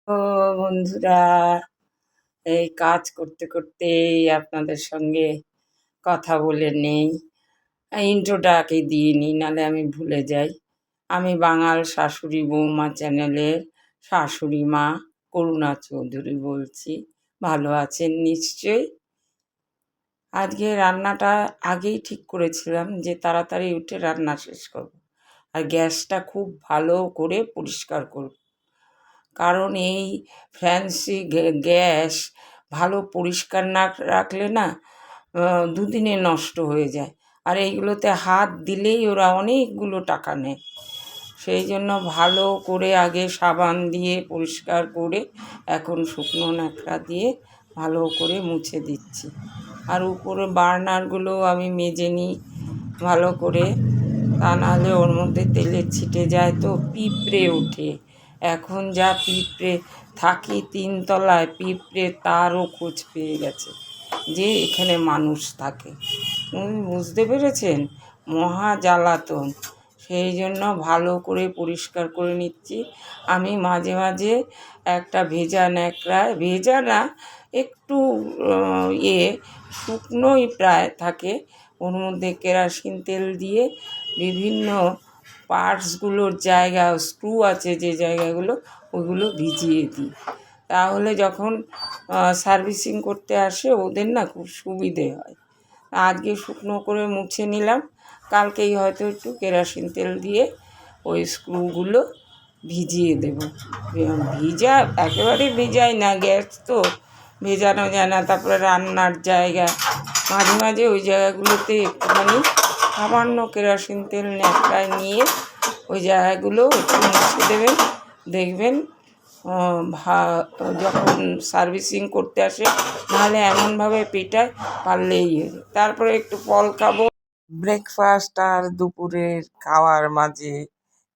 ও বন্ধুরা, এই কাজ করতে করতেই আপনাদের সঙ্গে কথা বলে নেই। ইন্ট্রোটা আগে দিয়ে নিই, নাহলে আমি ভুলে যাই। আমি বাঙাল শাশুড়ি বৌমা চ্যানেলের শাশুড়ি মা করুণা চৌধুরী বলছি। ভালো আছেন নিশ্চয়ই? আজকে রান্নাটা আগেই ঠিক করেছিলাম যে তাড়াতাড়ি উঠে রান্না শেষ করব, আর গ্যাসটা খুব ভালো করে পরিষ্কার করব। কারণ এই ফ্যান্সি গ্যাস ভালো পরিষ্কার না রাখলে না দুদিনে নষ্ট হয়ে যায়। আর এইগুলোতে হাত দিলেই ওরা অনেকগুলো টাকা নেয়। সেই জন্য ভালো করে আগে সাবান দিয়ে পরিষ্কার করে এখন শুকনো ন্যাকড়া দিয়ে ভালো করে মুছে দিচ্ছি। আর উপরে বার্নারগুলো আমি মেজে নিই ভালো করে, তা নাহলে ওর মধ্যে তেলের ছিটে যায় তো পিঁপড়ে ওঠে। এখন যা পিঁপড়ে, থাকি তিনতলায়, পিঁপড়ে তারও খোঁজ পেয়ে গেছে যে এখানে মানুষ থাকে। বুঝতে পেরেছেন? মহা জ্বালাতন। সেই জন্য ভালো করে পরিষ্কার করে নিচ্ছি। আমি মাঝে মাঝে একটা ভেজা ন্যাকড়ায়, ভেজা না, একটু শুকনোই প্রায় থাকে, ওর মধ্যে কেরোসিন তেল দিয়ে বিভিন্ন পার্টসগুলোর জায়গা, স্ক্রু আছে যে জায়গাগুলো, ওগুলো ভিজিয়ে দিই। তাহলে যখন সার্ভিসিং করতে আসে ওদের না খুব সুবিধে হয়। আজকে শুকনো করে মুছে নিলাম, কালকেই হয়তো একটু কেরোসিন তেল দিয়ে ওই স্ক্রুগুলো ভিজিয়ে দেব। ভিজা একেবারে ভিজাই না, গ্যাস তো ভেজানো যায় না। তারপরে রান্নার জায়গা, মাঝে মাঝে ওই জায়গাগুলোতে একটুখানি সামান্য কেরোসিন তেল ন্যাকড়ায় নিয়ে ওই জায়গাগুলো একটু মুছে দেবেন। দেখবেন যখন সার্ভিসিং করতে আসে, নাহলে এমনভাবে পেটায়, পারলেই তারপরে একটু ফল খাবো। ব্রেকফাস্ট আর দুপুরের খাওয়ার মাঝে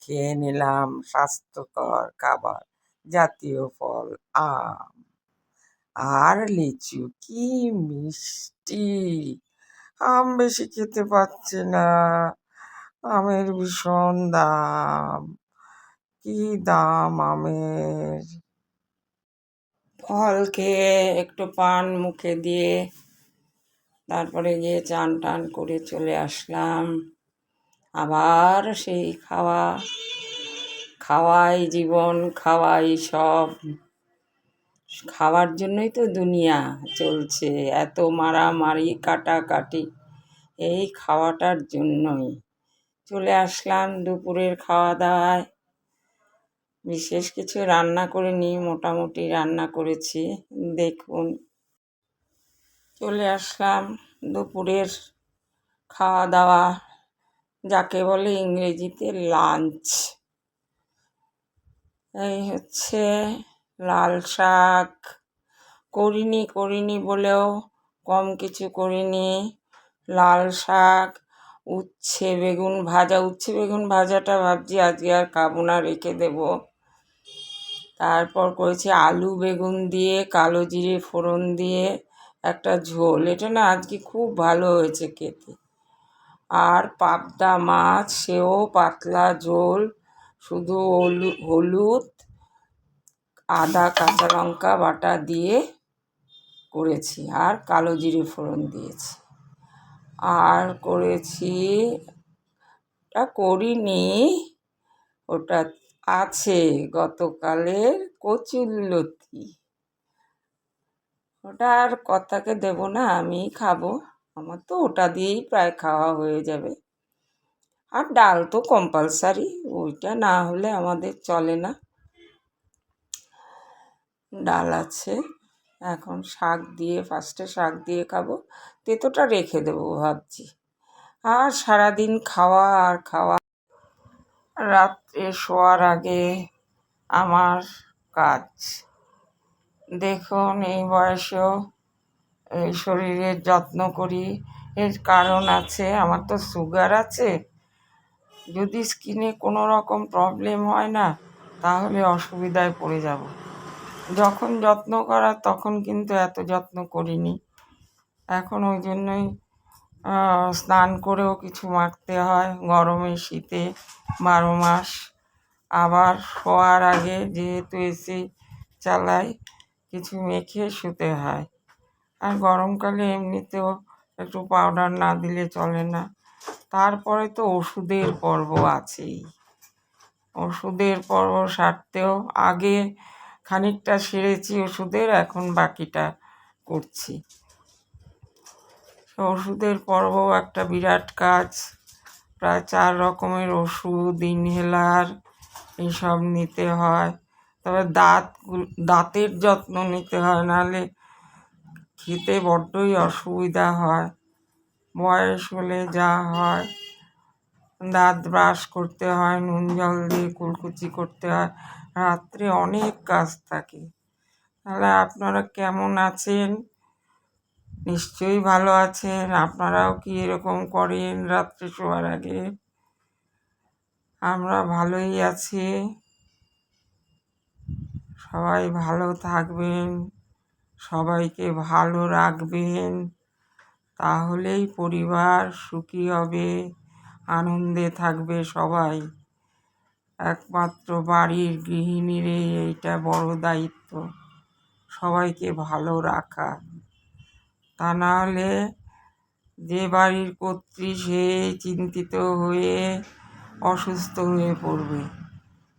খেয়ে নিলাম স্বাস্থ্যকর খাবার, জাতীয় ফল আম আর লিচু। কি মিষ্টি! আম বেশি খেতে পাচ্ছি না, আমের ভীষণ দাম। কি দাম আমের! ফল খেয়ে একটু পান মুখে দিয়ে তারপরে গিয়ে চান টান করে চলে আসলাম। আবার সেই খাওয়াই জীবন, খাওয়াই সব। খাওয়ার জন্যই তো দুনিয়া চলছে, এত মারামারি কাটাকাটি এই খাওয়াটার জন্যই। চলে আসলাম দুপুরের খাওয়া দাওয়ায়। বিশেষ কিছু রান্না করিনি, মোটামুটি রান্না করেছি। দেখুন, চলে আসলাম দুপুরের খাওয়া দাওয়া, যাকে বলে ইংরেজিতে লাঞ্চ। এই হচ্ছে লাল শাক, করিনি বলেও কম কিছু করিনি। লাল শাক, উচ্ছে বেগুন ভাজা, উচ্ছে বেগুন ভাজাটা ভাবছি আজকে আর খাবো না, রেখে দেবো। তারপর করেছি আলু বেগুন দিয়ে কালো জিরে ফোড়ন দিয়ে একটা ঝোল, এটা না আজকে খুব ভালো হয়েছে খেতে। আর পাবদা মাছ, সেও পাতলা ঝোল, শুধু হলুদ আদা কাঁচা লঙ্কা বাটা দিয়ে করেছি, আর কালো জিরে ফোড়ন দিয়েছি। আর করেছি, ওটা করিনি, ওটা আছে গতকালের কচুরলতি, ওটা আর কথাকে দেবো না, আমি খাবো। আমার তো ওটা দিয়েই প্রায় খাওয়া হয়ে যাবে। আর ডাল তো কম্পালসারি, ওইটা না হলে আমাদের চলে না। ডাল আছে। এখন ফার্স্টে শাক দিয়ে খাবো, তেঁতোটা রেখে দেবো ভাবছি। আর সারাদিন খাওয়া আর খাওয়া। রাত্রে শোয়ার আগে আমার কাজ, দেখুন এই বয়সেও এই শরীরের যত্ন করি। এর কারণ আছে, আমার তো সুগার আছে। যদি স্কিনে কোনো রকম প্রবলেম হয় না, তাহলে অসুবিধায় পড়ে যাব। যখন যত্ন করার তখন কিন্তু এত যত্ন করিনি। এখন ওই জন্যই স্নান করেও কিছু মাখতে হয়, গরমে শীতে 12 মাস। আবার শোয়ার আগে যেহেতু এসে চালাই কিছু মেখে শুতে হয়। আর গরমকালে এমনিতেও একটু পাউডার না দিলে চলে না। তারপরে তো ওষুধের পর্ব আছেই। ওষুধের পর্ব সারতেও আগে খানিকটা সেরেছি ওষুধের, এখন বাকিটা করছি। ওষুধের পর্বও একটা বিরাট কাজ। প্রায় 4 রকমের ওষুধ, ইনহেলার এইসব নিতে হয়। তবে দাঁতের যত্ন নিতে হয়, নাহলে খেতে বড্ডই অসুবিধা হয়। বয়স হলে যা হয়, দাঁত ব্রাশ করতে হয়, নুন জল দিয়ে কুলকুচি করতে হয়, রাত্রে অনেক কাজ থাকে। তাহলে আপনারা কেমন আছেন? নিশ্চয়ই ভালো আছেন। আপনারাও কি এরকম করেন রাত্রে শোয়ার আগে? আমরা ভালোই আছি। সবাই ভালো থাকবেন, সবাইকে ভালো রাখবেন, তাহলেই পরিবার সুখী হবে, আনন্দে থাকবে সবাই। একমাত্র বাড়ির গৃহিণীরই এইটা বড় দায়িত্ব, সবাইকে ভালো রাখা। তা না হলে যে বাড়ির কর্ত্রী সে চিন্তিত হয়ে অসুস্থ হয়ে পড়বে।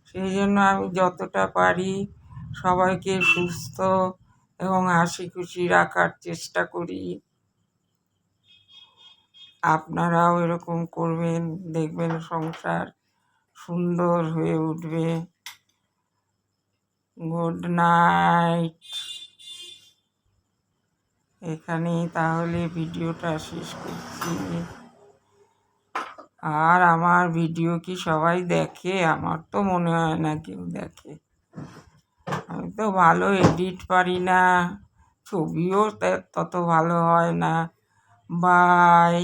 সেই জন্য আমি যতটা পারি সবাইকে সুস্থ এবং হাসি খুশি রাখার চেষ্টা করি। আপনারাও এরকম করবেন, দেখবেন সংসার সুন্দর হয়ে উঠবে। Good night. এখানেই তাহলে ভিডিওটা শেষ করছি। আর আমার ভিডিও কি সবাই দেখে? আমার তো মনে হয় না কেউ দেখে। আমি তো ভালো এডিট পারি না, ছবিও তত ভালো হয় না। বাই।